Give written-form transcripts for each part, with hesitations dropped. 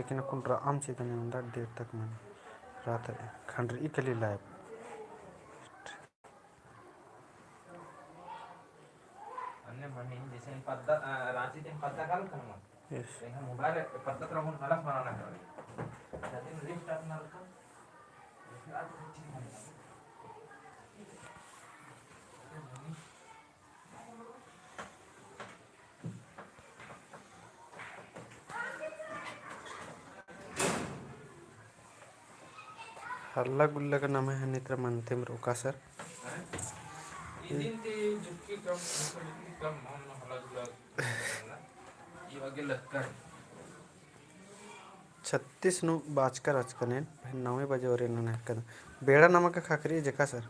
लेकिन कुंड्रा आमचे तने उंदा देर तक मन रात खंडर इकली लाइव अन्य मनी जैसे इन पद्धत रांची दिन पद्धत काल करना यस लेकिन मोबाइल पद्धत रमून मला बनाना है लेकिन लिफ्ट अपना रखा फिर आज ठीक है हल्ला गुल्ला का नाम है नित्र मनते में रोका सर दिन ते जुक्की कम हम हल्ला गुल्ला ये आगे लगता है 36 नु बाजकर अचकने 9 बजे और इन्होंने कद बेड़ा नमक का खाकरी जका सर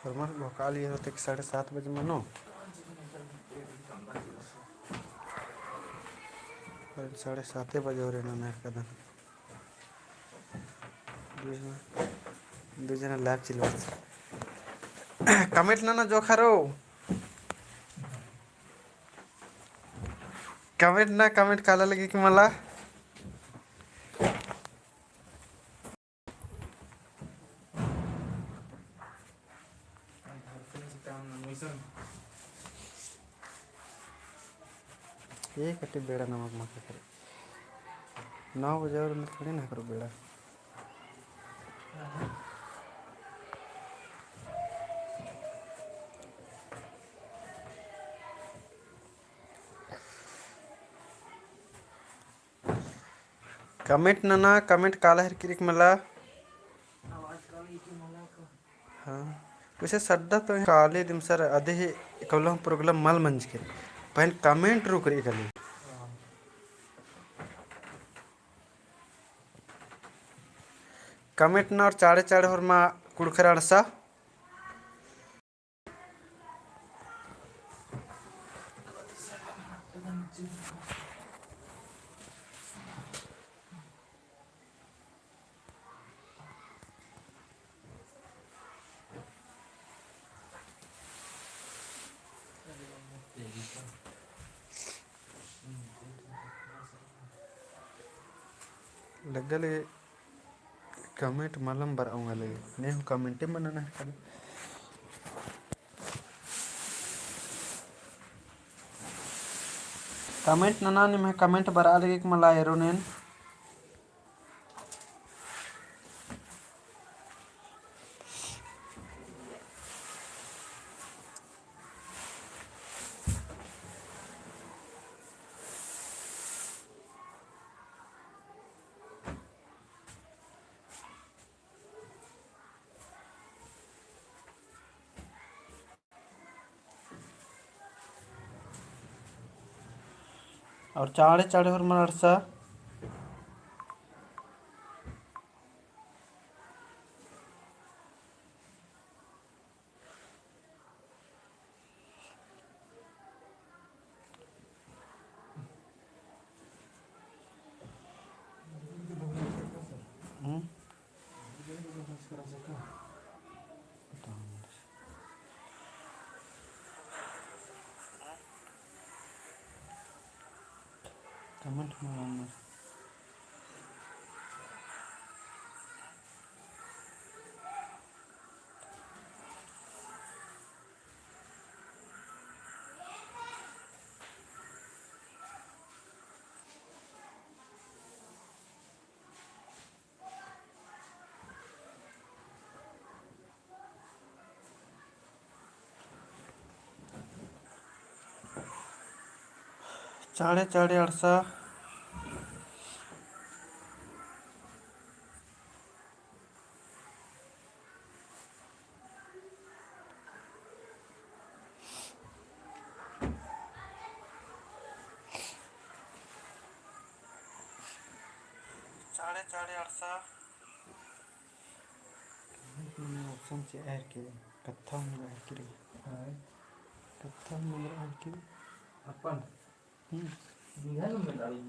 फरमान भोकाल ये होते कि 7:30 बजे मनो 7:30 बजे और इन्होंने कद दो जना लैब चिल्ला कमेंट ना जो खरो कमेंट काला लगे कि मला ये कटे बेड़ा नमक मका करे 9 बजे और थोड़ी ना करो बेड़ा कमेंट ना कमेंट काला हर किरिक मला आवाज काली की मला का हाँ वैसे सड्डा तो काले दिन सर अधे कौलम प्रोग्राम मल मंज के पहन कमेंट रुक रही कली कमेंट ना और चाड़े चाड़े और माँ कुड़खर अड़सा लगले कमेंट मलम बर आऊँगा लगे नहीं हूँ कमेंटे बनाना है कल कमेंट ना नहीं मैं कमेंट बरा लगे कि मला एरोनेन और चाड़े चाड़े और मन अड़सा कमेंट मारना चाड़े चाड़े अड़सा चाड़े चाड़े अड़सा ऑप्शन से ऐड के कत्था में ऐड के कत्था में ऐड के अपन बिहार में डाली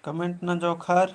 कमेंट न जोखर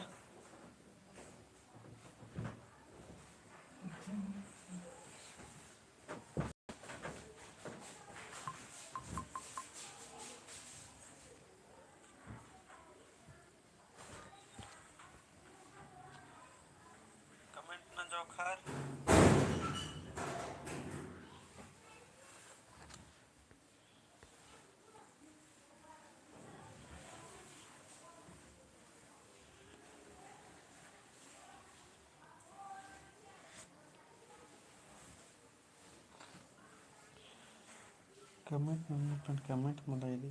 कमेंट मला येईल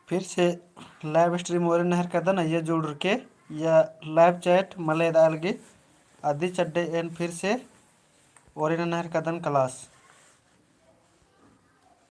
फिर से लाइव स्ट्रीम और नहर का दन ये जुड़ के या लाइव चैट मले दालगी आदि चड्डे एन फिर से और नहर का दन क्लास